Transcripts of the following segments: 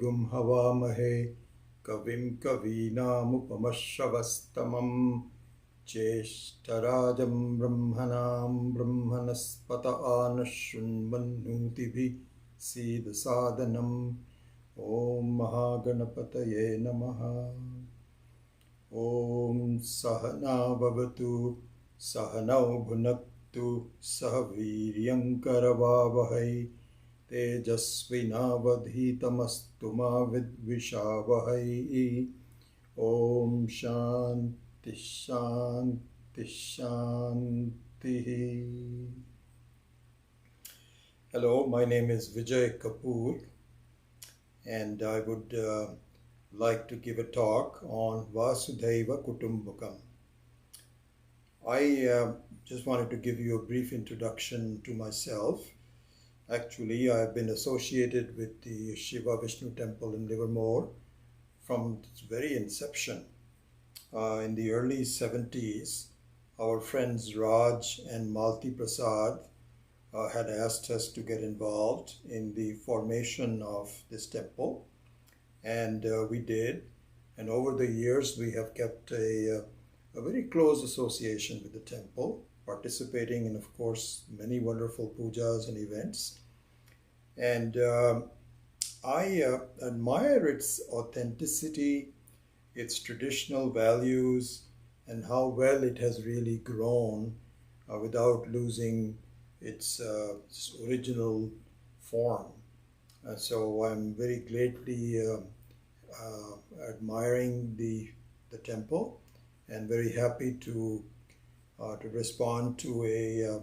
गुं हवामहे कविं कवीनामुपमश्रवस्तमं ज्येष्ठराजं ब्रह्मणां ब्रह्मणस्पत आनशृण्वन्नोतिभिः सीदसादनम् ॐ महागणपतये नमः। ॐ सहना भवतु सहनौ भुनक्तु सह वीर्यङ्करवावहै तेजस्विनावधीतमस्तु मा विद्विषावहै। ॐ शान्ति शान्ति शान्तिः। Hello, my name is Vijay Kapoor and I would like to give a talk on Vasudhaiva Kutumbakam. I just wanted to give you a brief introduction to myself. Actually, I have been associated with the Shiva Vishnu temple in Livermore from its very inception. In the early 70s, our friends Raj and Malti Prasad had asked us to get involved in the formation of this temple, and we did. And over the years, we have kept a very close association with the temple, participating in, of course, many wonderful pujas and events. And I admire its authenticity, its traditional values, and how well it has really grown without losing its original form. So I'm very greatly admiring the temple and very happy to respond to a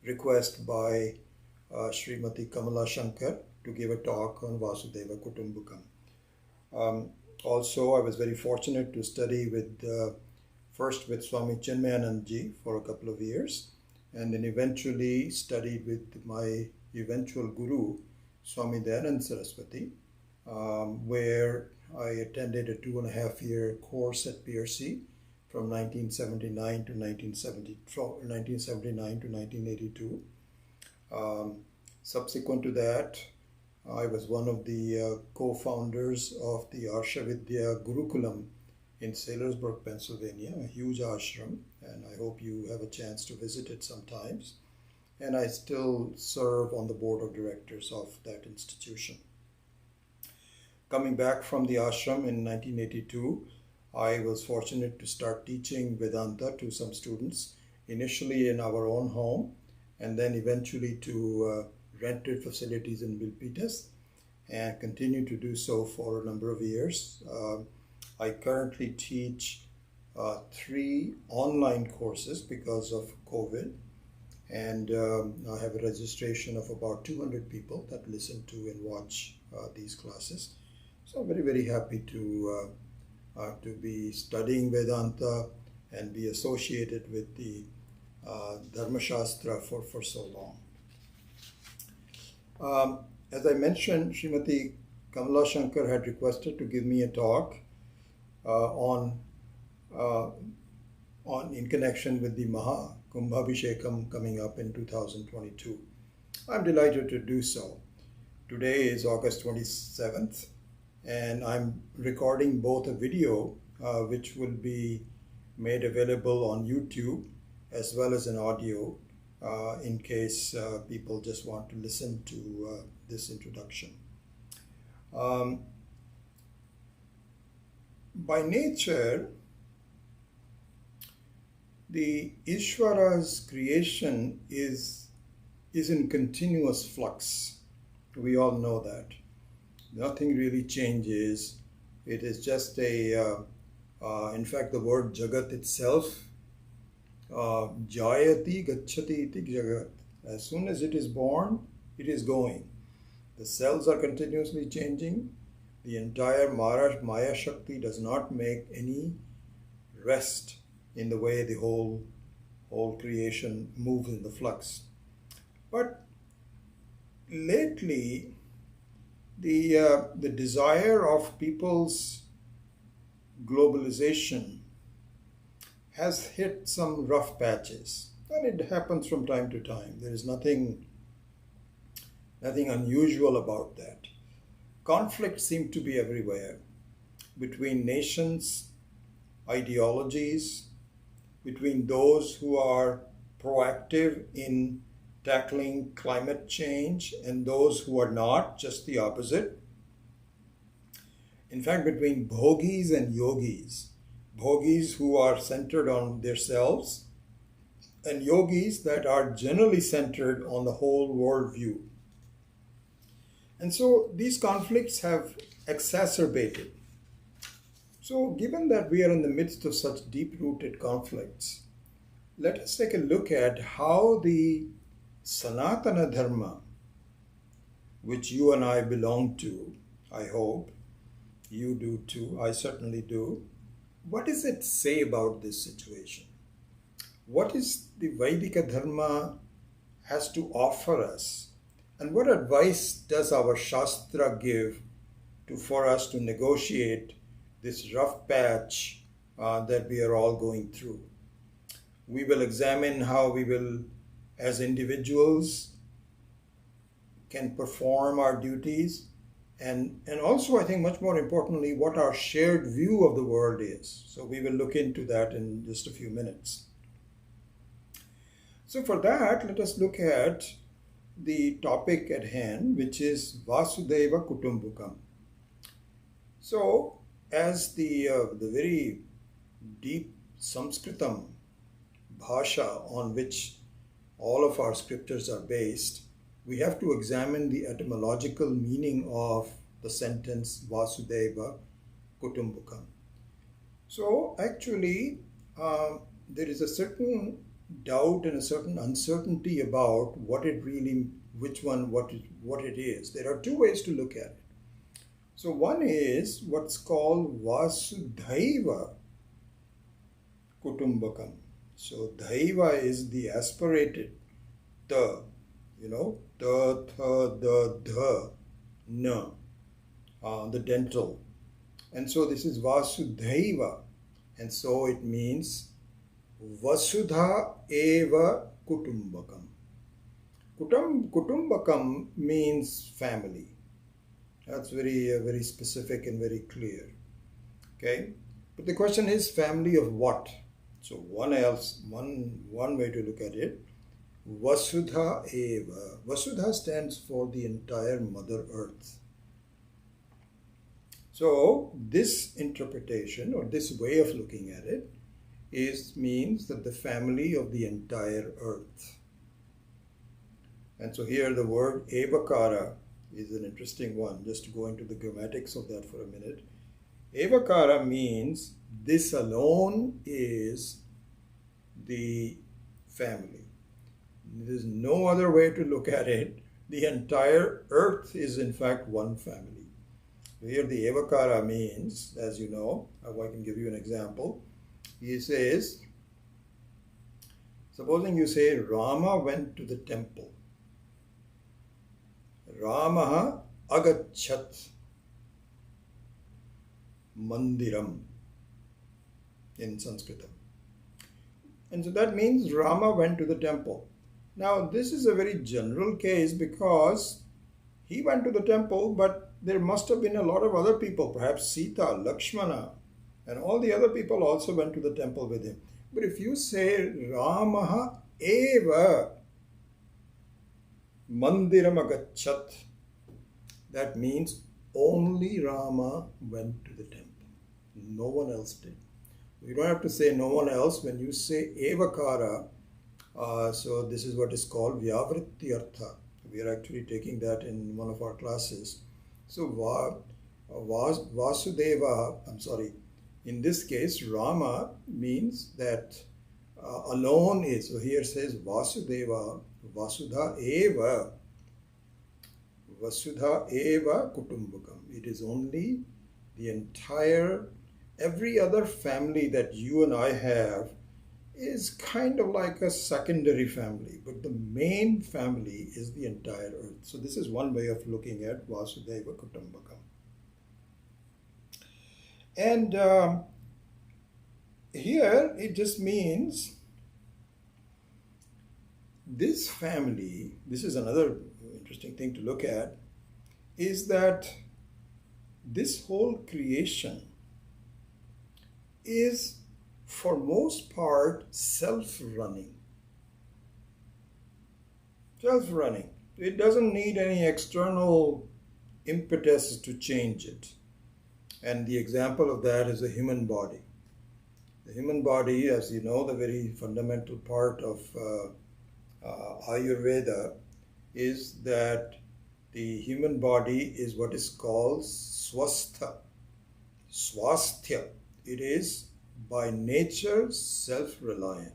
request by Srimati Kamala Shankar to give a talk on Vasudhaiva Kutumbakam. Also, I was very fortunate to study first with Swami Chinmayanandji for a couple of years, and then eventually studied with my eventual guru, Swami Dayanand Saraswati, where I attended a 2.5-year course at PRC from 1979 to 1982. Subsequent to that, I was one of the co-founders of the Arshavidya Gurukulam in Saylorsburg, Pennsylvania, a huge ashram, and I hope you have a chance to visit it sometimes. And I still serve on the board of directors of that institution. Coming back from the ashram in 1982, I was fortunate to start teaching Vedanta to some students, initially in our own home, and then eventually to rented facilities in Milpitas, and continue to do so for a number of years. I currently teach 3 online courses because of COVID, and I have a registration of about 200 people that listen to and watch these classes. So I'm very, very happy to be studying Vedanta and be associated with the Dharma Shastra for so long. As I mentioned, Srimati Kamala Shankar had requested to give me a talk in connection with the Maha Kumbhabhishekam coming up in 2022. I'm delighted to do so. Today is August 27th, and I'm recording both a video which will be made available on YouTube as well as an audio in case people just want to listen to this introduction. By nature, the Ishvara's creation is in continuous flux. We all know that. Nothing really changes. It is just in fact, the word Jagat itself, Jayati Gacchati iti Jagat. As soon as it is born, it is going. The cells are continuously changing. The entire Maya Shakti does not make any rest in the way the whole creation moves in the flux. But lately, the desire of people's globalization has hit some rough patches, and it happens from time to time. There is nothing unusual about that. conflicts seem to be everywhere between nations, ideologies, between those who are proactive in tackling climate change and those who are not, just the opposite. In fact, between bhogis and yogis, bhogis who are centered on themselves and yogis that are generally centered on the whole world view. And so these conflicts have exacerbated. So given that we are in the midst of such deep-rooted conflicts, let us take a look at how the Sanatana Dharma, which you and I belong to, I hope, you do too, I certainly do, what does it say about this situation? What is the Vaidika Dharma has to offer us? And what advice does our Shastra give for us to negotiate this rough patch that we are all going through? We will examine how we will, as individuals, can perform our duties, and also, I think much more importantly, what our shared view of the world is. So we will look into that in just a few minutes. So for that, let us look at the topic at hand, which is Vasudhaiva Kutumbakam. So as the very deep Sanskritam bhasha on which all of our scriptures are based, we have to examine the etymological meaning of the sentence Vasudhaiva Kutumbakam. So actually, there is a certain doubt and a certain uncertainty about what it is. There are two ways to look at it. So one is what's called Vasudhaiva Kutumbakam. So Dhaiva is the aspirated the, the, na, the dental. And so this is Vasudhaiva. And so it means Vasudha eva Kutumbakam. Kutumbakam means family. That's very specific and very clear. Okay? But the question is family of what? So one way to look at it, Vasudha eva. Vasudha stands for the entire Mother Earth. So this interpretation or this way of looking at it means that the family of the entire earth. And so here the word evakara is an interesting one, just to go into the grammatics of that for a minute. Evakara means this alone is the family. There's no other way to look at it. The entire earth is in fact one family. Here the evakara means, as you know, I can give you an example. He says, supposing you say Rama went to the temple. Ramaha agachat mandiram in Sanskritam. And so that means Rama went to the temple. Now this is a very general case because he went to the temple, but there must have been a lot of other people, perhaps Sita, Lakshmana, and all the other people also went to the temple with him. But if you say Ramaha eva mandiram agachat, that means only Rama went to the temple. No one else did. You don't have to say no one else. When you say evakara, so this is what is called vyavrityartha. We are actually taking that in one of our classes. So Vasudeva, in this case, Rama means that alone is. So here says Vasudeva, Vasudha eva Kutumbakam. It is only the entire, every other family that you and I have is kind of like a secondary family, but the main family is the entire earth. So this is one way of looking at Vasudhaiva Kutumbakam. And here it just means this family, this is another interesting thing to look at, is that this whole creation is for most part self-running. Self-running. It doesn't need any external impetus to change it. And the example of that is the human body. The human body, as you know, the very fundamental part of Ayurveda is that the human body is what is called swastha. Swasthya. It is by nature self-reliant.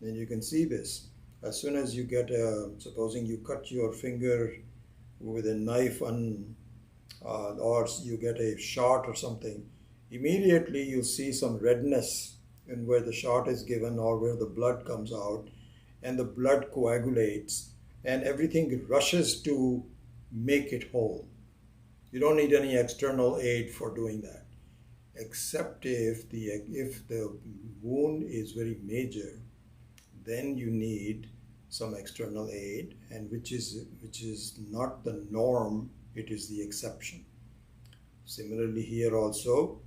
And you can see this. As soon as you get supposing you cut your finger with a knife or you get a shot or something, immediately you see some redness in where the shot is given or where the blood comes out, and the blood coagulates and everything rushes to make it whole. You don't need any external aid for doing that, except if the wound is very major, then you need some external aid, and which is not the norm, it is the exception. Similarly here also,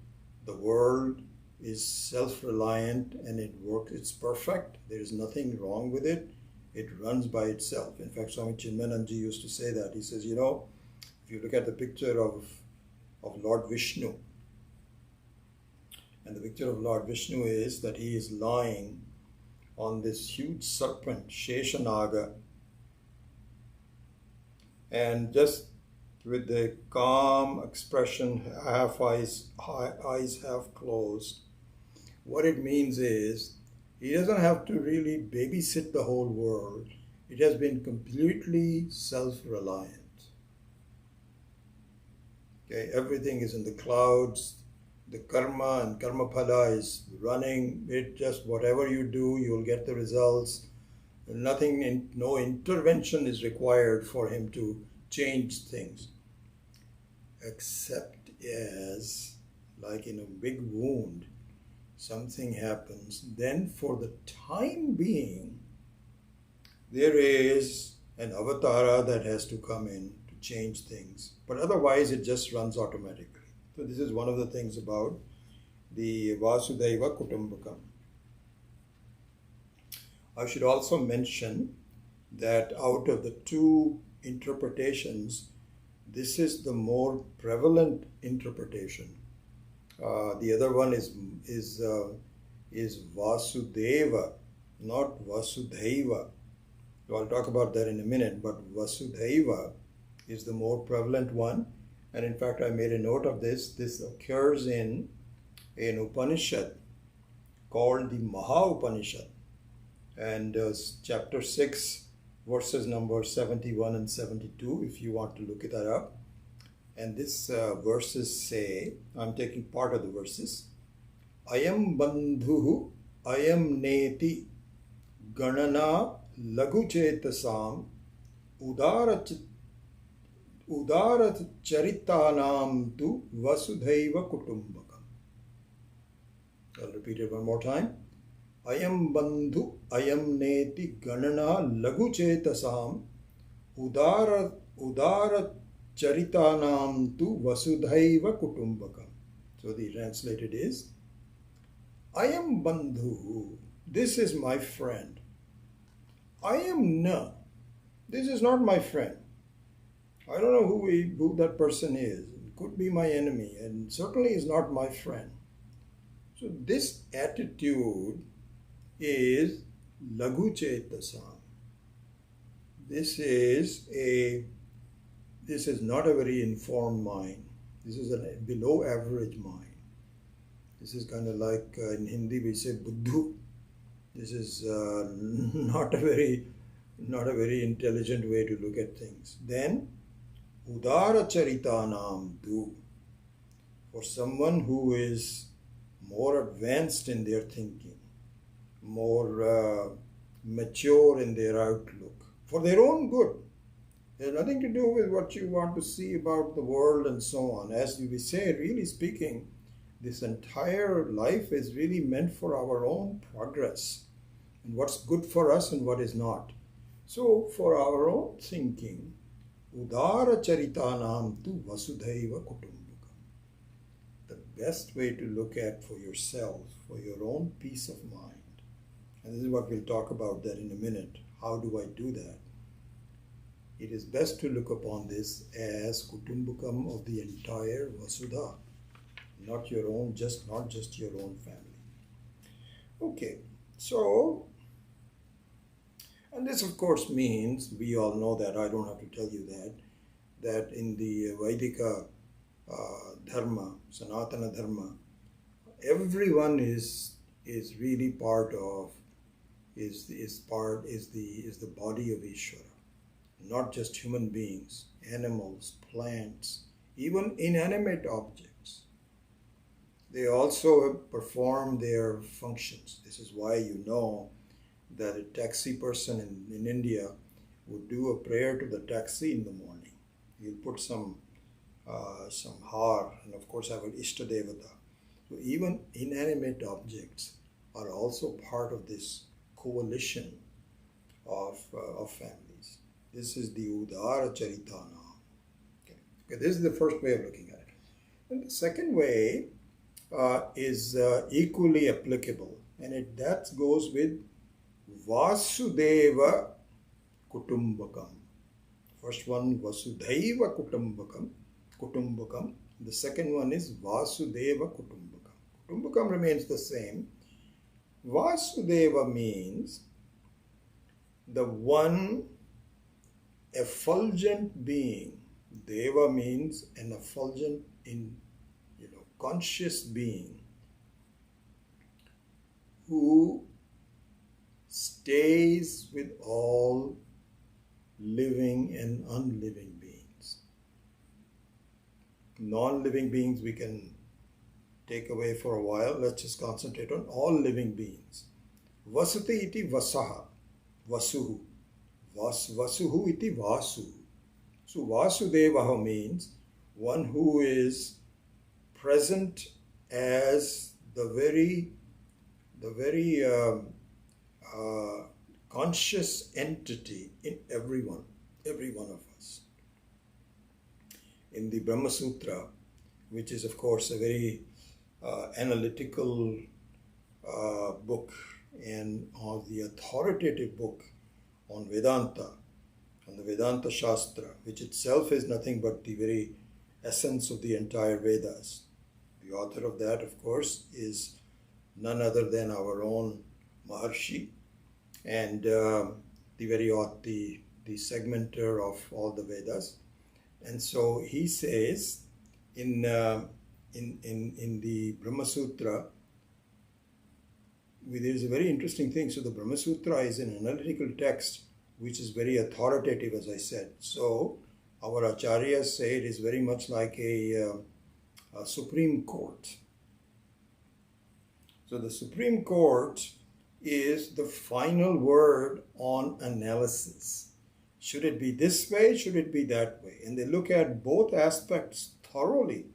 the world is self-reliant and it works, it's perfect, there is nothing wrong with it, it runs by itself. In fact, Swami Chinmayananji used to say that. He says, you know, if you look at the picture of Lord Vishnu, and the picture of Lord Vishnu is that he is lying on this huge serpent, Sheshanaga, and just with the calm expression, half eyes half closed, what it means is he doesn't have to really babysit the whole world. It has been completely self-reliant. Okay, everything is in the clouds. The karma and karma phala is running. It just whatever you do, you'll get the results. Nothing, no intervention is required for him to change things. Except as, like in a big wound, something happens, then for the time being, there is an avatara that has to come in to change things. But otherwise, it just runs automatically. So this is one of the things about the Vasudhaiva Kutumbakam. I should also mention that out of the two interpretations, this is the more prevalent interpretation. The other one is Vasudeva, not Vasudhaiva. So I'll talk about that in a minute, but Vasudhaiva is the more prevalent one. And in fact, I made a note of this. This occurs in an Upanishad called the Maha Upanishad. And chapter 6, verses number 71 and 72, if you want to look that up. And this verses say, I'm taking part of the verses, Ayam bandhuhu, ayam neti, ganana lagu chetasam, udarat charitanam tu vasudhaiva kutumbakam. I'll repeat it one more time. Ayam bandhu, ayam neti, ganana lagu chetasam, udarat charitanam tu vasudhaiva kutumbakam. So the translated is, I am bandhu, this is my friend. I am na, this is not my friend. I don't know who that person is. It could be my enemy and certainly is not my friend. So this attitude is lagu chetasam. This is not a very informed mind. This is a below average mind. This is kind of like in Hindi we say buddhu. This is not a very intelligent way to look at things. Then udara charitanam tu, for someone who is more advanced in their thinking, more mature in their outlook, for their own good. It has nothing to do with what you want to see about the world and so on. As we say, really speaking, this entire life is really meant for our own progress and what's good for us and what is not. So for our own thinking, udara charitanam tu vasudhaiva kutumbakam. best way to look at for yourself, for your own peace of mind. And this is what we'll talk about that in a minute. How do I do that? It is best to look upon this as Kutumbakam of the entire Vasudha, not your own, not just your own family. Okay, so, and this of course means, we all know that, I don't have to tell you that in the Vaidika Dharma, Sanatana Dharma, everyone is really part of, is the body of Ishvara. Not just human beings, animals, plants, even inanimate objects. They also perform their functions. This is why you know that a taxi person in India would do a prayer to the taxi in the morning. You'll put some har, and of course have an Ishtadevata. So even inanimate objects are also part of this coalition of families. This is the Udara Charitana. Okay, this is the first way of looking at it. And the second way is equally applicable, and that goes with Vasudhaiva Kutumbakam. First one, Vasudhaiva Kutumbakam. The second one is Vasudhaiva Kutumbakam. Kutumbakam remains the same. Vasudhaiva means the one effulgent being. Deva means an effulgent, conscious being who stays with all living and unliving beings. Non-living beings we can take away for a while. Let's just concentrate on all living beings. Vasati iti vasaha, vasuhu. Vasuhu iti vasu. So Vasudevaha means one who is present as the very conscious entity in every one of us. In the Brahma Sutra, which is of course a very analytical book and the authoritative book on Vedanta, on the Vedanta Shastra, which itself is nothing but the very essence of the entire Vedas. The author of that, of course, is none other than our own Maharshi, and the segmenter of all the Vedas. And so he says in the Brahma Sutra, there is a very interesting thing. So the Brahma Sutra is an analytical text which is very authoritative, as I said. So our acharyas say it is very much like a Supreme Court. So the Supreme Court is the final word on analysis. Should it be this way? Should it be that way? And they look at both aspects thoroughly.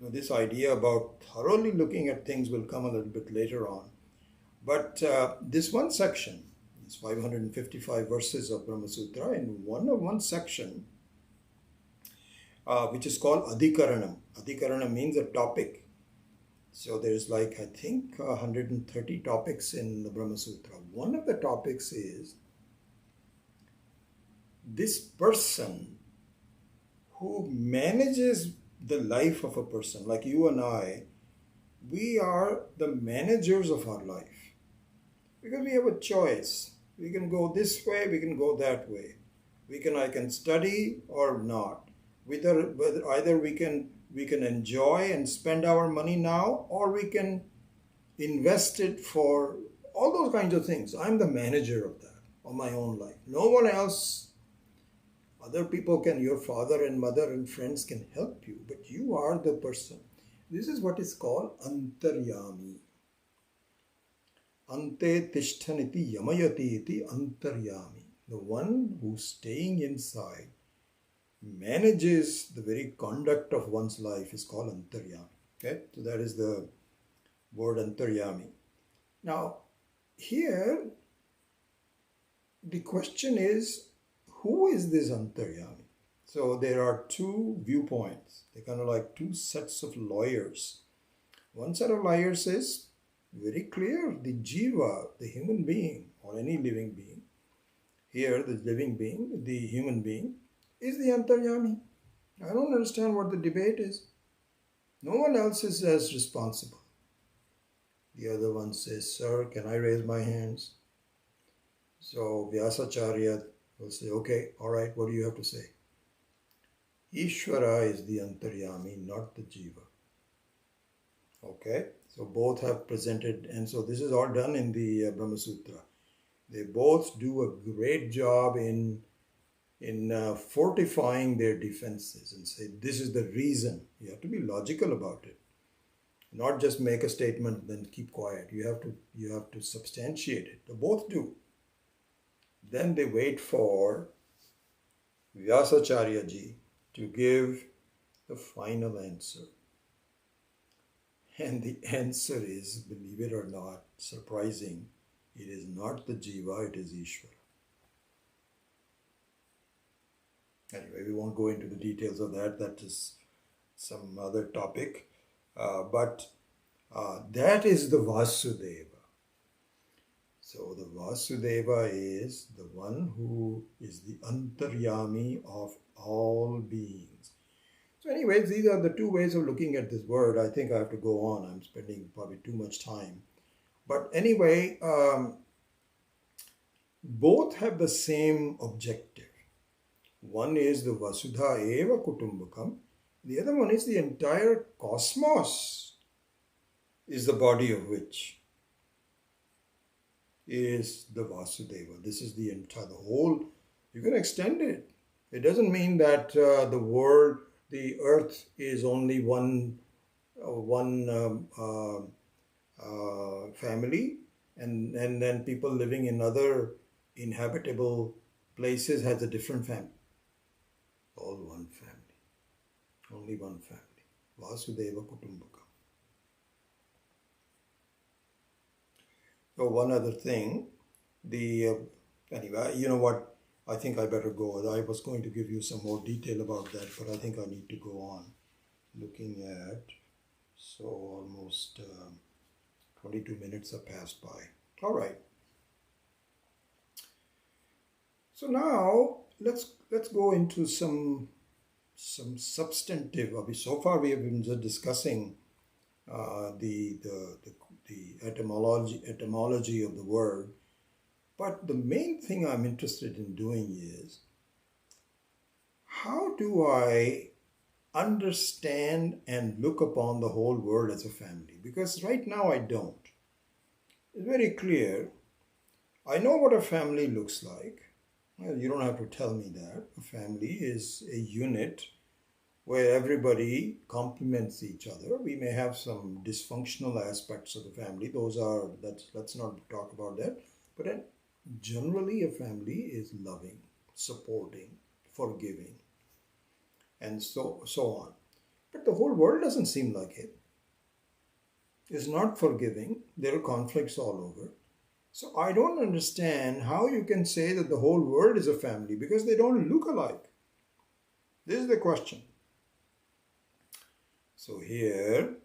Now, this idea about thoroughly looking at things will come a little bit later on. But this one section, it's 555 verses of Brahma Sutra, in one section, which is called Adhikaranam. Adhikaranam means a topic. So there's 130 topics in the Brahma Sutra. One of the topics is this person who manages the life of a person, like you and I, we are the managers of our life. Because we have a choice. We can go this way, we can go that way. I can study or not. Either we can enjoy and spend our money now, or we can invest it for all those kinds of things. I'm the manager of that, of my own life. No one else, other people can, your father and mother and friends can help you, but you are the person. This is what is called antaryami. Ante tishthaniti yamayati iti antaryami. The one who's staying inside, manages the very conduct of one's life is called antaryami. Okay, so that is the word antaryami. Now, here the question is, who is this antaryami? So there are two viewpoints. They're kind of like two sets of lawyers. One set of lawyers is very clear, the jiva, the human being or any living being. Here, the living being, the human being, is the antaryami. I don't understand what the debate is. No one else is as responsible. The other one says, sir, can I raise my hands? So Vyasacharya will say, okay, all right, what do you have to say? Ishvara is the antaryami, not the jiva. Okay, so both have presented, and so this is all done in the Brahma Sutra. They both do a great job in fortifying their defenses and say, this is the reason. You have to be logical about it. Not just make a statement then keep quiet. You have to substantiate it. They both do. Then they wait for Vyasacharya ji to give the final answer. And the answer is, believe it or not, surprising. It is not the jiva, it is Ishvara. Anyway, we won't go into the details of that. That is some other topic. But that is the Vasudhaiva. So the Vasudhaiva is the one who is the antaryami of all beings. So anyways, these are the two ways of looking at this word. I think I have to go on. I'm spending probably too much time. But anyway, both have the same objective. One is the Vasudhaiva Kutumbakam. The other one is the entire cosmos is the body of which is the Vasudhaiva. This is the entire, the whole, you can extend it. It doesn't mean that the world, the earth is only one family, and then people living in other inhabitable places has a different family. All one family. Only one family. Vasudhaiva Kutumbakam. So one other thing, anyway, you know what? I think I better go. I was going to give you some more detail about that, but I think I need to go on. Looking at, so almost 22 minutes have passed by. All right. So now let's go into some substantive. So far we have been just discussing the etymology of the word. But the main thing I'm interested in doing is, how do I understand and look upon the whole world as a family? Because right now I don't. It's very clear. I know what a family looks like. Well, you don't have to tell me that. A family is a unit where everybody complements each other. We may have some dysfunctional aspects of the family. Let's not talk about that. But then generally a family is loving, supporting, forgiving, and so on. But the whole world doesn't seem like it. It's not forgiving. There are conflicts all over. So I don't understand how you can say that the whole world is a family, because they don't look alike. This is the question. So here,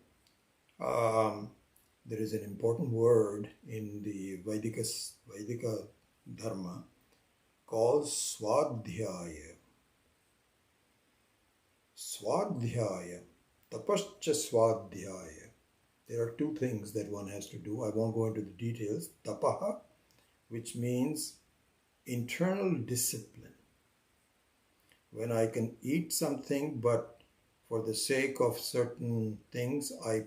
there is an important word in the Vedika Dharma called Swadhyaya. Swadhyaya, tapascha Swadhyaya. There are two things that one has to do. I won't go into the details. Tapaha, which means internal discipline. When I can eat something, but for the sake of certain things, I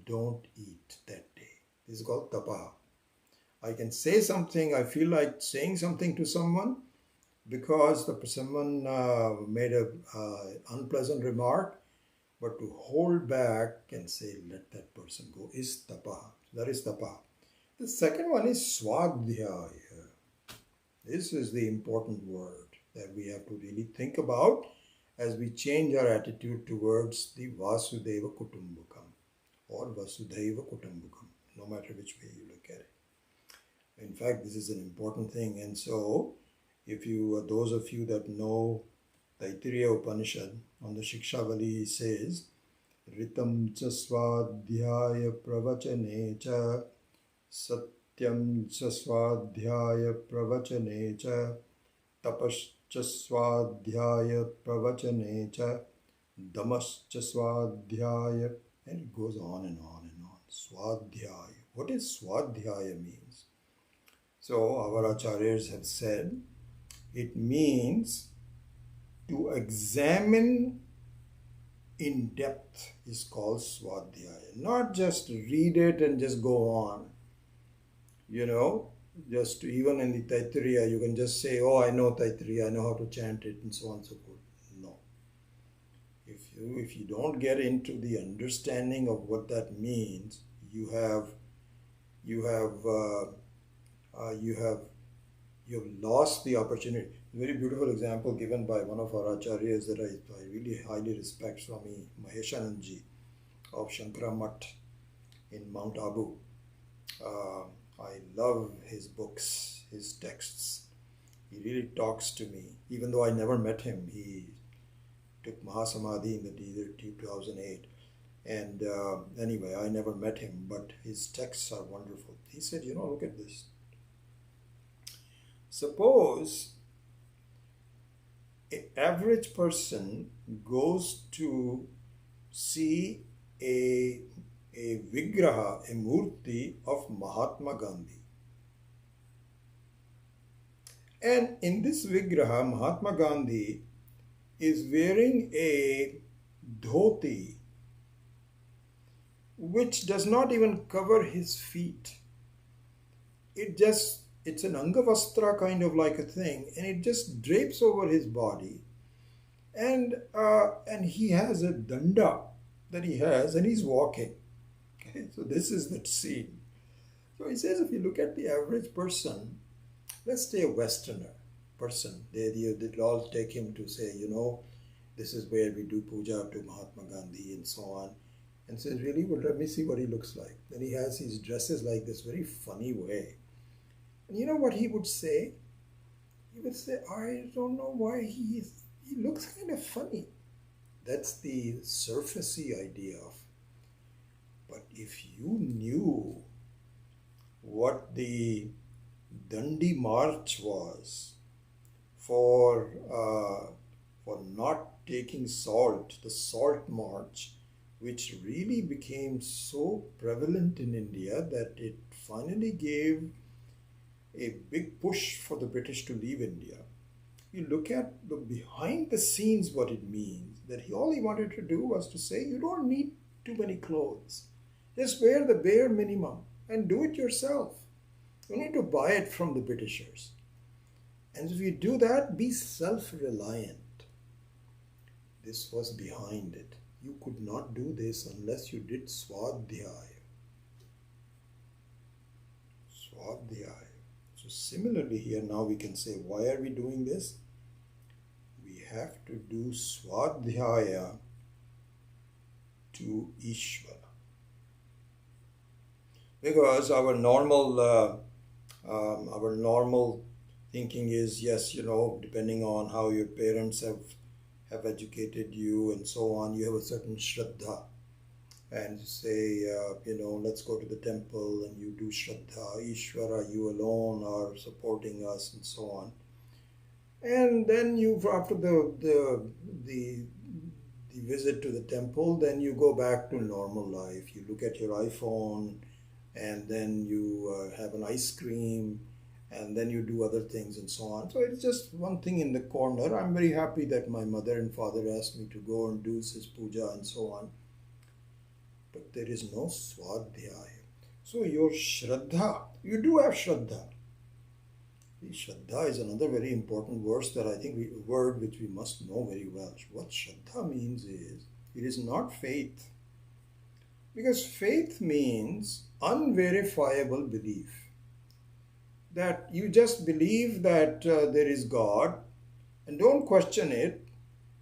don't eat that day. This is called tapaha. I can say something, I feel like saying something to someone because someone made an unpleasant remark, but to hold back and say, let that person go, is tapaha. That is tapaha. The second one is swadhyaya. This is the important word that we have to really think about as we change our attitude towards the Vasudhaiva Kutumbakam or Vasudhaiva Kutumbakam, no matter which way you look at it. In fact, this is an important thing. And so, if you, those of you that know Taittiriya Upanishad, on the Shikshavali says, Ritam cha swadhyaya pravachane cha satyam cha swadhyaya pravachane cha tapascha swadhyaya pravachane cha damascha swadhyaya, and it goes on and on and on. Swadhyaya. What is swadhyaya means? So our acharyas have said it means to examine in depth is called swadhyaya. Not just read it and just go on. Just even in the Taittiriya, you can just say, oh, I know Taittiriya, I know how to chant it, and so on and so forth. No. If you don't get into the understanding of what that means, you have lost the opportunity. A very beautiful example given by one of our acharyas that I really highly respect, Swami Maheshanandji of Shankara Mutt in Mount Abu. I love his books, his texts. He really talks to me. Even though I never met him, he took Mahasamadhi in the year 2008. And anyway, I never met him, but his texts are wonderful. He said, look at this. Suppose an average person goes to see a vigraha, a murti of Mahatma Gandhi. And in this vigraha, Mahatma Gandhi is wearing a dhoti which does not even cover his feet. It's an angavastra kind of like a thing, and it just drapes over his body. And he has a danda that he has, and he's walking. Okay, so this is the scene. So he says, if you look at the average person, let's say a Westerner person, they'll all take him to say, this is where we do puja to Mahatma Gandhi and so on. And says, really? Well, let me see what he looks like. Then he has his dresses like this very funny way. And you know what he would say? He would say, I don't know why he looks kind of funny. That's the surfacey idea of. But if you knew what the Dandi March was for not taking salt, the Salt March, which really became so prevalent in India that it finally gave a big push for the British to leave India. You look at the behind the scenes what it means, that all he wanted to do was to say, you don't need too many clothes. Just wear the bare minimum and do it yourself. You don't need to buy it from the Britishers. And if you do that, be self-reliant. This was behind it. You could not do this unless you did Swadhyaya. Swadhyaya. So similarly here now we can say, why are we doing this? We have to do Swadhyaya to Ishvara. Because our normal thinking is, yes, depending on how your parents have educated you and so on, you have a certain Shraddha. And you say, let's go to the temple and you do Shraddha, Ishvara, you alone are supporting us and so on. And then after the visit to the temple, then you go back to normal life. You look at your iPhone and then you have an ice cream and then you do other things and so on. So it's just one thing in the corner. I'm very happy that my mother and father asked me to go and do his puja and so on. But there is no Swadhyaya. So your Shraddha, you do have Shraddha. The Shraddha is another very important word which we must know very well. What Shraddha means is, it is not faith. Because faith means unverifiable belief. That you just believe that there is God and don't question it.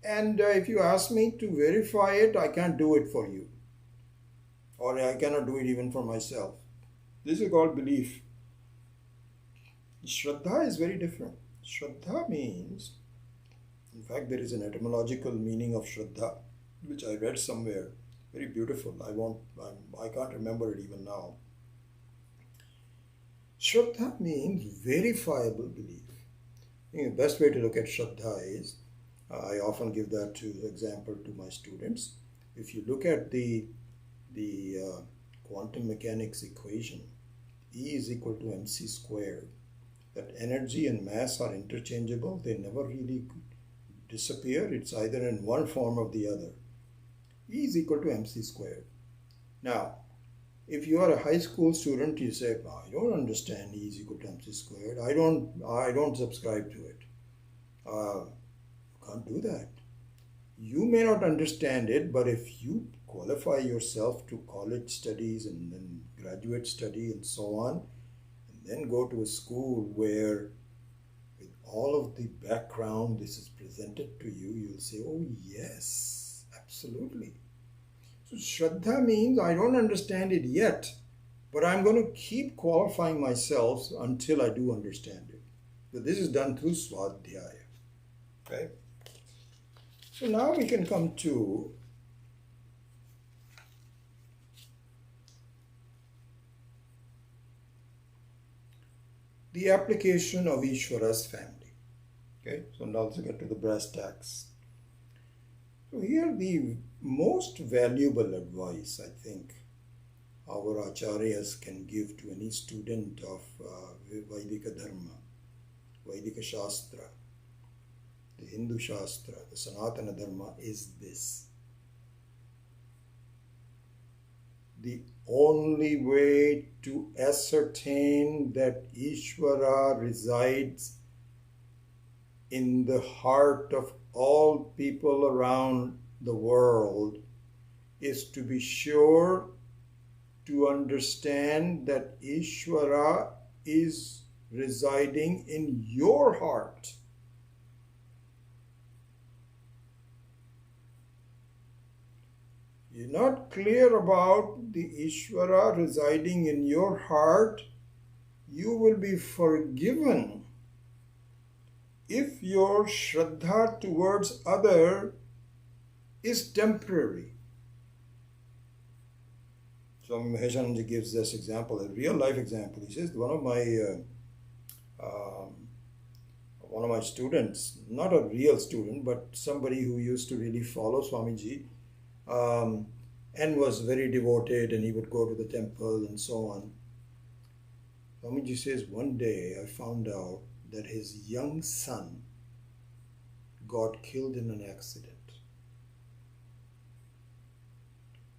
And if you ask me to verify it, I can't do it for you. Or I cannot do it even for myself. This is called belief. Shraddha is very different. Shraddha means In fact, there is an etymological meaning of Shraddha, which I read somewhere. Very beautiful. I can't remember it even now. Shraddha means verifiable belief. I think the best way to look at Shraddha is, I often give that to example to my students. If you look at the quantum mechanics equation, E is equal to mc squared, that energy and mass are interchangeable. They never really disappear. It's either in one form or the other. E is equal to mc squared. Now, if you are a high school student, you say, I don't understand E is equal to mc squared. I don't subscribe to it. You can't do that. You may not understand it, but if you qualify yourself to college studies and then graduate study and so on, and then go to a school where with all of the background this is presented to you, you'll say, oh yes, absolutely. So Shraddha means I don't understand it yet, but I'm going to keep qualifying myself until I do understand it. So this is done through Swadhyaya. Okay? So now we can come to the application of Ishvara's family. Okay, so now let's get to the brass tacks. So here the most valuable advice I think our acharyas can give to any student of Vaidika Dharma, Vaidika Shastra, the Hindu Shastra, the Sanatana Dharma is this. The only way to ascertain that Ishvara resides in the heart of all people around the world is to be sure to understand that Ishvara is residing in your heart. You're not clear about the Ishvara residing in your heart, you will be forgiven if your Shraddha towards other is temporary. Swami Maheshananji gives this example, a real life example. He says one of my students, not a real student, but somebody who used to really follow Swamiji, and was very devoted, and he would go to the temple and so on. Swamiji says, one day I found out that his young son got killed in an accident.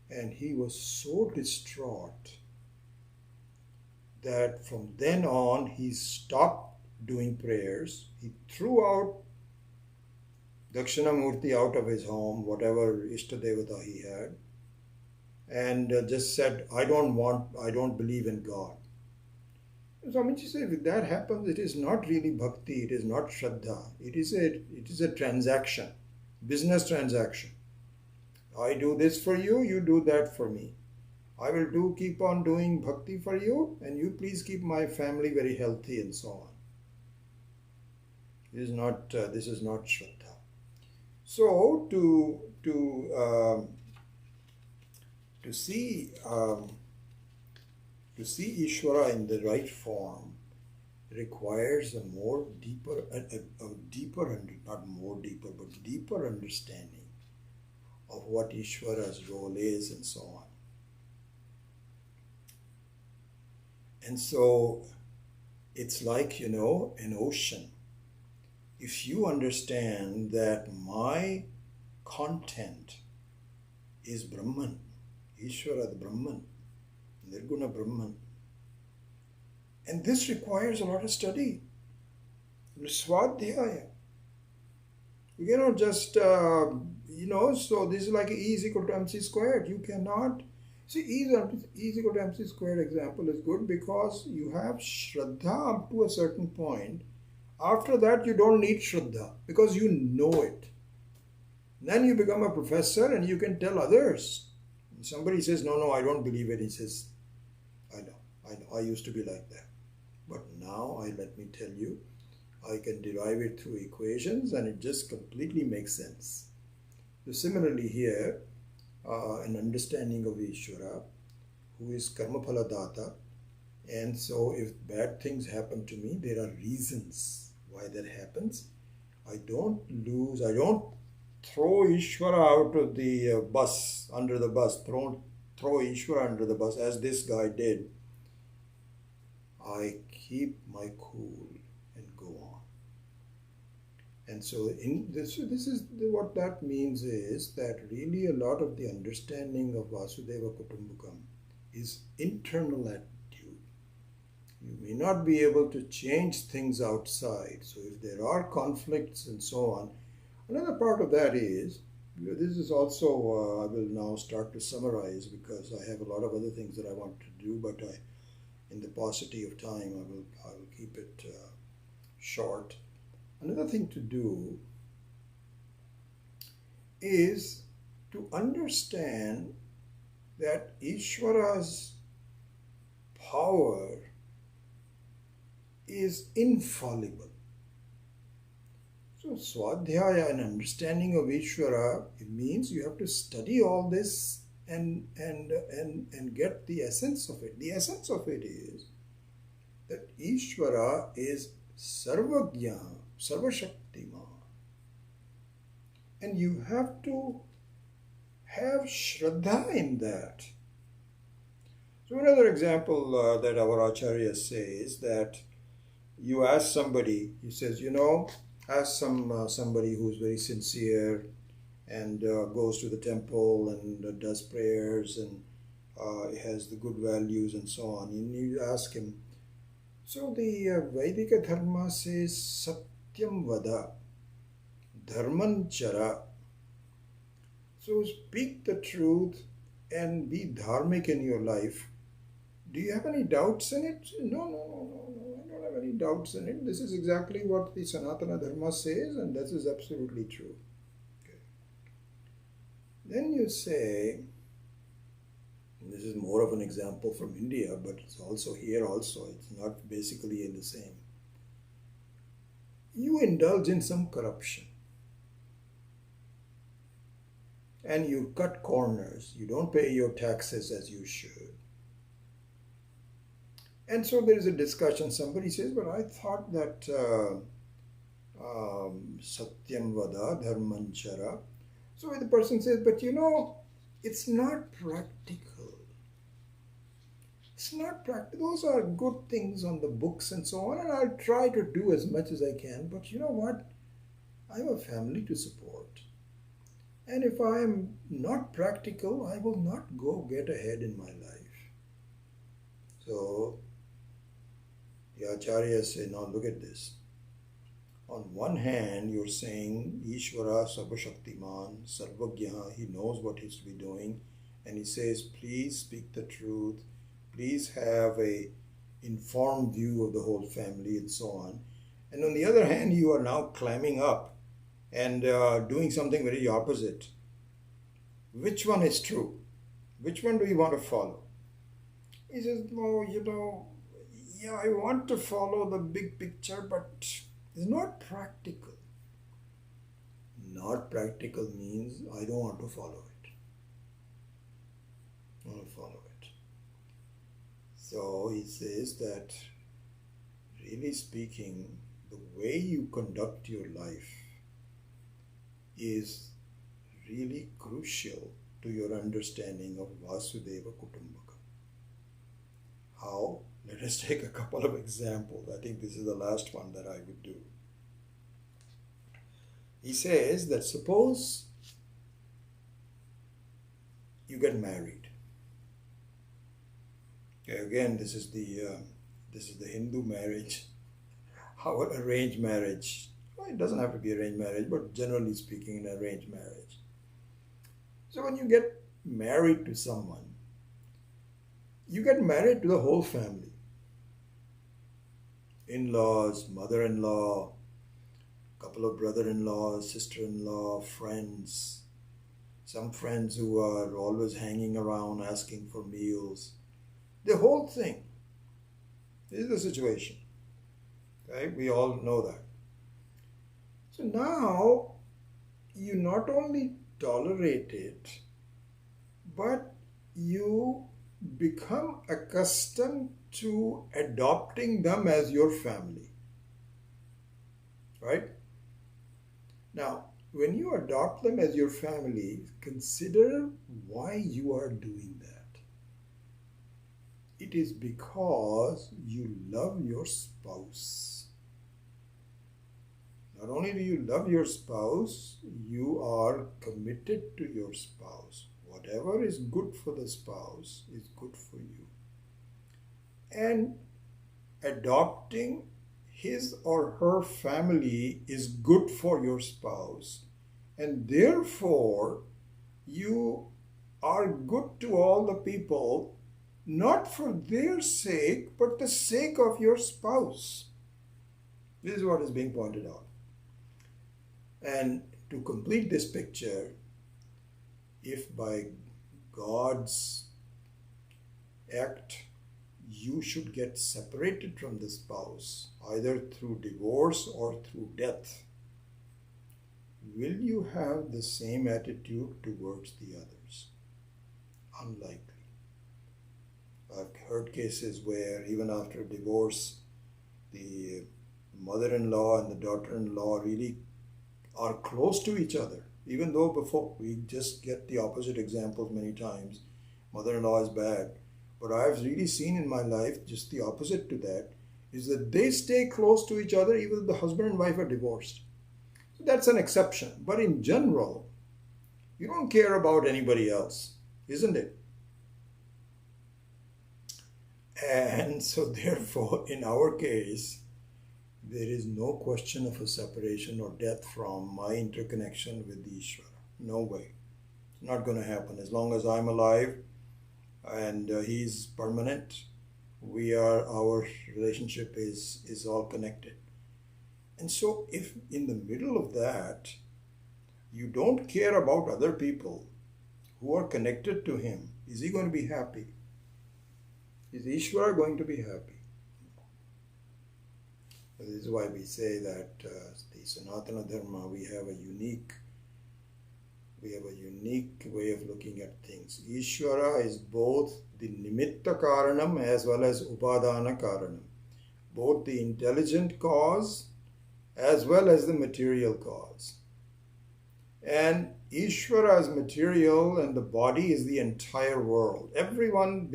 And he was so distraught that from then on he stopped doing prayers. He threw out Dakshinamurti out of his home, whatever Ishtadevata he had, and just said, I don't believe in God. Swamiji said, if that happens, it is not really bhakti, it is not Shraddha, it is a transaction, business transaction. I do this for you, you do that for me. I will keep on doing bhakti for you, and you please keep my family very healthy and so on. This is not Shraddha. So to see Ishvara in the right form requires a deeper understanding of what Ishvara's role is and so on. And so it's like, an ocean. If you understand that my content is Brahman, Ishvara the Brahman, Nirguna Brahman, and this requires a lot of study. Swadhyaya. You cannot just, so this is like E is equal to mc squared. You cannot, see, E is equal to mc squared example is good because you have Shraddha up to a certain point. After that, you don't need Shraddha because you know it. Then you become a professor and you can tell others. And somebody says, no, I don't believe it. He says, I know, I used to be like that. But now, let me tell you, I can derive it through equations and it just completely makes sense. So similarly here, an understanding of Ishvara, who is Karmaphala Data, and so if bad things happen to me, there are reasons why that happens. I don't throw Ishvara out of the bus, under the bus, throw Ishvara under the bus as this guy did. I keep my cool and go on. And so this is what that means is that really a lot of the understanding of Vasudhaiva Kutumbakam is internal attitude. You may not be able to change things outside. So if there are conflicts and so on, another part of that is, this is also, I will now start to summarize because I have a lot of other things that I want to do, but in the paucity of time, I will keep it short. Another thing to do is to understand that Ishvara's power is infallible. So Swadhyaya, an understanding of Ishvara, it means you have to study all this and get the essence of it. The essence of it is that Ishvara is Sarvagya, Sarvashaktiman. And you have to have Shraddha in that. So another example that our Acharya says that you ask somebody, he says, ask somebody who's very sincere and goes to the temple and does prayers and has the good values and so on. And you ask him, so the Vedika Dharma says Satyam Vada, Dharman Chara. So speak the truth and be dharmic in your life. Do you have any doubts in it? No, I don't have any doubts in it. This is exactly what the Sanatana Dharma says, and this is absolutely true. Okay. Then you say, this is more of an example from India, but it's also here also. It's not basically in the same. You indulge in some corruption. And you cut corners. You don't pay your taxes as you should. And so there is a discussion. Somebody says, but I thought that Satyam Vada Dharmanchara. So the person says, but it's not practical. It's not practical. Those are good things on the books and so on, and I'll try to do as much as I can. But you know what? I have a family to support. And if I am not practical, I will not go get ahead in my life. So the Acharyas say, now look at this. On one hand, you're saying Ishvara Sarvashaktiman, Sarvagya, he knows what he's to be doing. And he says, please speak the truth. Please have a informed view of the whole family and so on. And on the other hand, you are now climbing up and doing something very opposite. Which one is true? Which one do you want to follow? He says, no, yeah, I want to follow the big picture, but it's not practical. Not practical means I don't want to follow it. I want to follow it. So he says that, really speaking, the way you conduct your life is really crucial to your understanding of Vasudhaiva Kutumbakam. How? Let us take a couple of examples. I think this is the last one that I would do. He says that suppose you get married. Okay, again, this is the Hindu marriage. How an arranged marriage. Well, it doesn't have to be arranged marriage, but generally speaking, an arranged marriage. So when you get married to someone, you get married to the whole family. In-laws, mother-in-law, couple of brother-in-laws, sister-in-law, friends, some friends who are always hanging around asking for meals. The whole thing. This is the situation. Okay? We all know that. So now you not only tolerate it, but you become accustomed to adopting them as your family, right? Now, when you adopt them as your family, consider why you are doing that. It is because you love your spouse. Not only do you love your spouse, you are committed to your spouse. Whatever is good for the spouse is good for you. And adopting his or her family is good for your spouse. And therefore, you are good to all the people, not for their sake, but the sake of your spouse. This is what is being pointed out. And to complete this picture, if by God's act you should get separated from the spouse, either through divorce or through death, will you have the same attitude towards the others? Unlikely. I've heard cases where even after divorce, the mother-in-law and the daughter-in-law really are close to each other, even though before we just get the opposite examples many times. Mother-in-law is bad. But I've really seen in my life just the opposite to that, is that they stay close to each other even if the husband and wife are divorced. So that's an exception. But in general, you don't care about anybody else, isn't it? And so therefore, in our case, there is no question of a separation or death from my interconnection with Ishvara. No way. It's not going to happen. As long as I'm alive and he's permanent, our relationship is all connected. And so if in the middle of that, you don't care about other people who are connected to him, is he going to be happy? Is Ishvara going to be happy? This is why we say that the Sanatana Dharma, we have a unique way of looking at things. Ishvara is both the Nimitta Karanam as well as Upadana Karanam. Both the intelligent cause as well as the material cause. And Ishvara is material and the body is the entire world. Everyone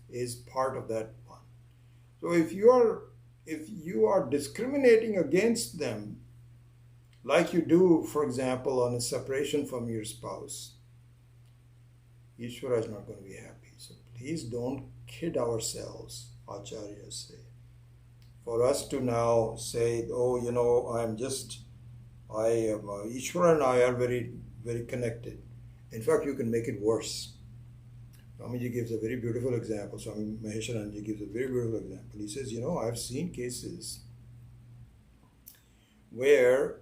is part of that one. So if you are discriminating against them, like you do, for example, on a separation from your spouse, Ishvara is not going to be happy. So please don't kid ourselves, Acharyas say. For us to now say, Ishvara and I are very, very connected. In fact, you can make it worse. Swamiji gives a very beautiful example. Swami Mahesharanji gives a very beautiful example. He says, I've seen cases where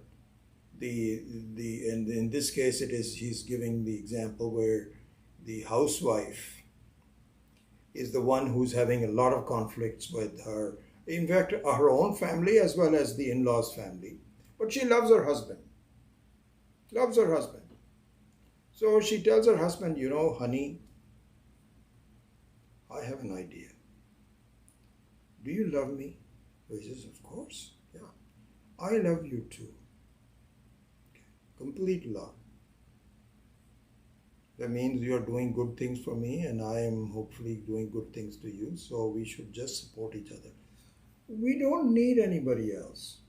and in this case he's giving the example where the housewife is the one who's having a lot of conflicts with her, in fact, her own family as well as the in-laws' family. But she loves her husband. So she tells her husband, honey, I have an idea. Do you love me? So he says, of course, yeah. I love you too. Okay. Complete love. That means you are doing good things for me and I am hopefully doing good things to you. So we should just support each other. We don't need anybody else.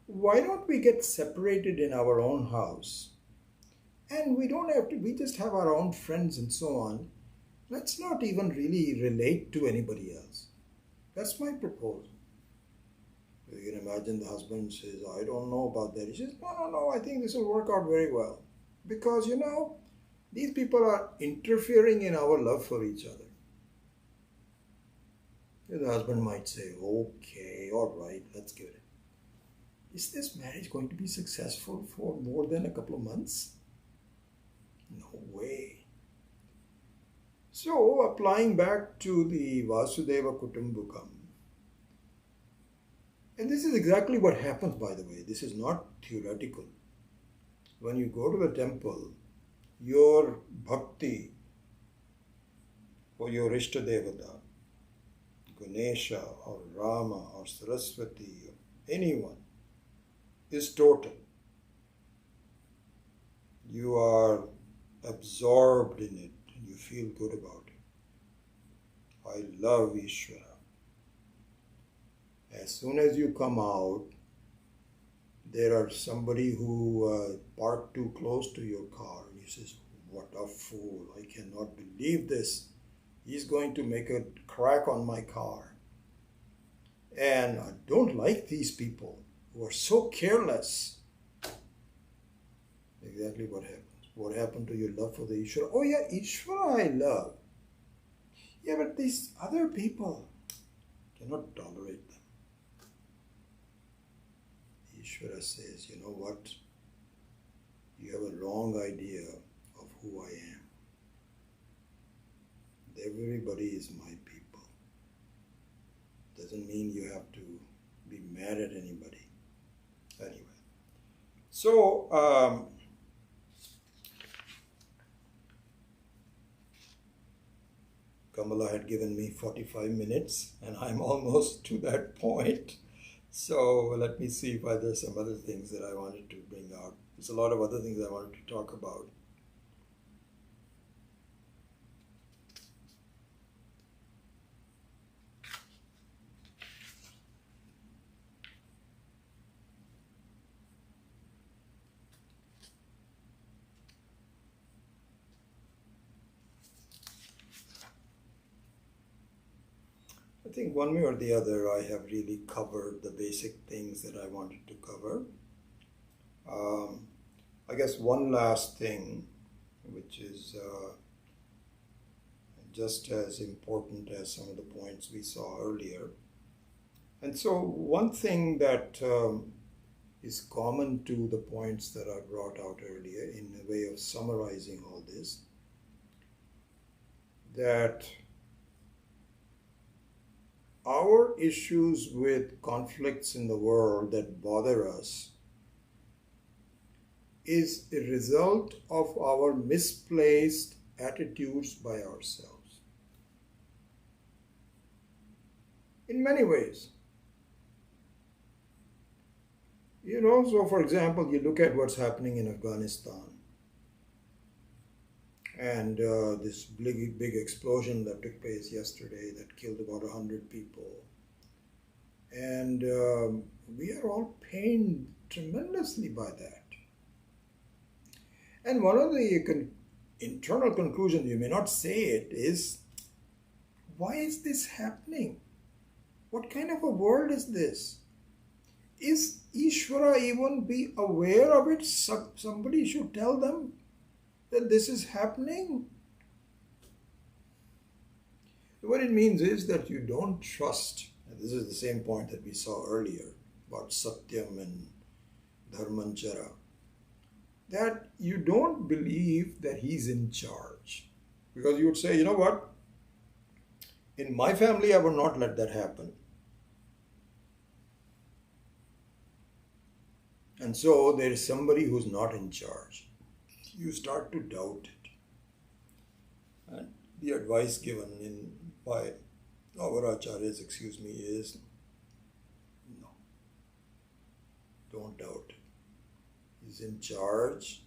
Why don't we get separated in our own house? And we just have our own friends and so on. Let's not even really relate to anybody else. That's my proposal. You can imagine the husband says, I don't know about that. He says, no, I think this will work out very well. Because, these people are interfering in our love for each other. The husband might say, okay, all right, let's give it. Is this marriage going to be successful for more than a couple of months? No way. So, applying back to the Vasudhaiva Kutumbakam, And this is exactly what happens, by the way. This is not theoretical. When you go to the temple, your bhakti for your Ishtadevata, Ganesha or Rama or Saraswati or anyone, is total. You are absorbed in it and you feel good about it. I love Ishvara. As soon as you come out, there are somebody who parked too close to your car and he says, "What a fool, I cannot believe this. He's going to make a crack on my car." And I don't like these people who are so careless. Exactly what happens. What happened to your love for the Ishvara? Oh yeah, Ishvara I love. Yeah, but these other people, cannot tolerate them. Ishvara says, you know what? You have a wrong idea of who I am. Everybody is my people. Doesn't mean you have to be mad at anybody. Anyway, so Kamala had given me 45 minutes and I'm almost to that point. So let me see if there's some other things that I wanted to bring out. There's a lot of other things I wanted to talk about. I think one way or the other I have really covered the basic things that I wanted to cover. I guess one last thing, which is just as important as some of the points we saw earlier. And so one thing that is common to the points that I brought out earlier in a way of summarizing all this, that our issues with conflicts in the world that bother us is a result of our misplaced attitudes by ourselves. In many ways. You know, so for example, you look at what's happening in Afghanistan and this big explosion that took place yesterday that killed about 100 people. And we are all pained tremendously by that. And one of the internal conclusions, you may not say it, is, why is this happening? What kind of a world is this? Is Ishvara even be aware of it? Somebody should tell them that this is happening. What it means is that you don't trust, and this is the same point that we saw earlier about Satyam and Dharmanchara, that you don't believe that he's in charge. Because you would say, you know what, in my family I will not let that happen. And so there is somebody who's not in charge. You start to doubt it. And the advice given by our acharyas, is, no, don't doubt it. He's in charge,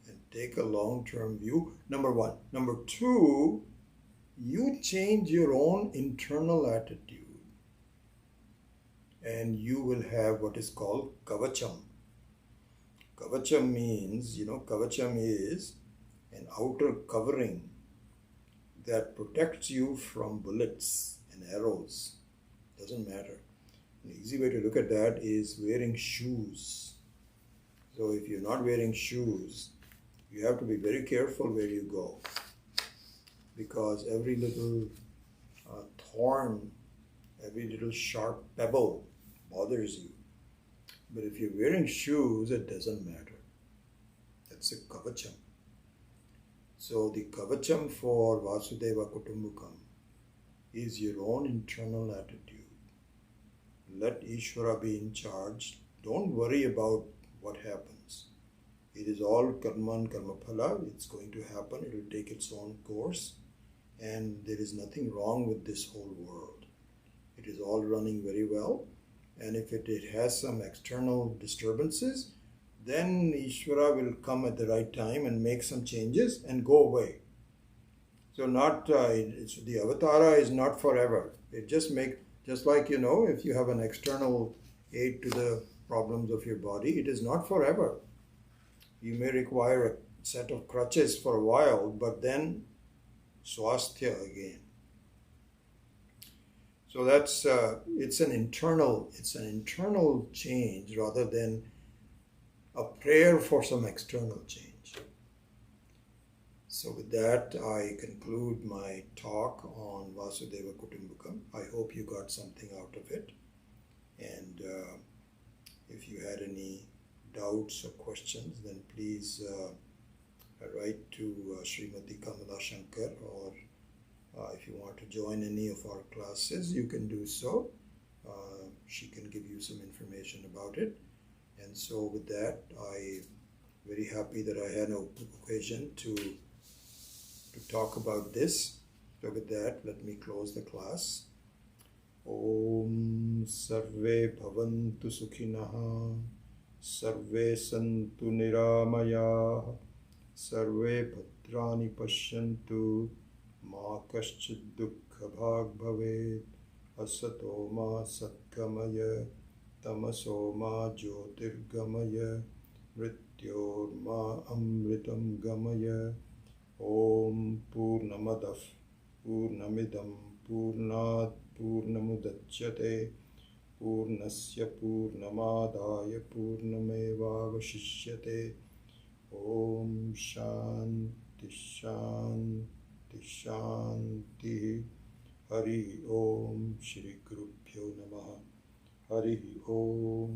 and take a long-term view, number one. Number two, you change your own internal attitude and you will have what is called kavacham. Kavacham means, kavacham is an outer covering that protects you from bullets and arrows. Doesn't matter. An easy way to look at that is wearing shoes. So if you're not wearing shoes, you have to be very careful where you go, because every little thorn, every little sharp pebble bothers you. But if you're wearing shoes, it doesn't matter. That's a kavacham. So the kavacham for Vasudhaiva Kutumbakam is your own internal attitude. Let Ishvara be in charge. Don't worry about what happens. It is all karma and karma phala. It's going to happen. It will take its own course. And there is nothing wrong with this whole world. It is all running very well. And if it has some external disturbances, then Ishvara will come at the right time and make some changes and go away. So the avatara is not forever. It just like, if you have an external aid to the problems of your body, it is not forever. You may require a set of crutches for a while, but then swasthya again. So that's it's an internal change rather than a prayer for some external change. So with that, I conclude my talk on Vasudhaiva Kutumbakam. I hope you got something out of it. And if you had any doubts or questions, then please write to Srimati Kamala Shankar, or if you want to join any of our classes, you can do so. She can give you some information about it. And so with that, I'm very happy that I had an occasion to talk about this. So with that, let me close the class. Om Sarve Bhavantu Sukhinaha, Sarve Santu Niramaya, Sarve Bhadrani Pashyantu, Ma Kaschid Dukkha Bhag Bhavet, Asato Ma Satgamaya, Tamaso Ma Jyotirgamaya, Mrityor Ma Amritam Gamaya. Om Purnamadav Purnamidam Purnat Purnamudachyate Purnasya Purnamadaya Purnamevavashishyate. Om Shanti Shanti Shanti. Hari Om Shri Gurubhyo Namaha. Hari Om.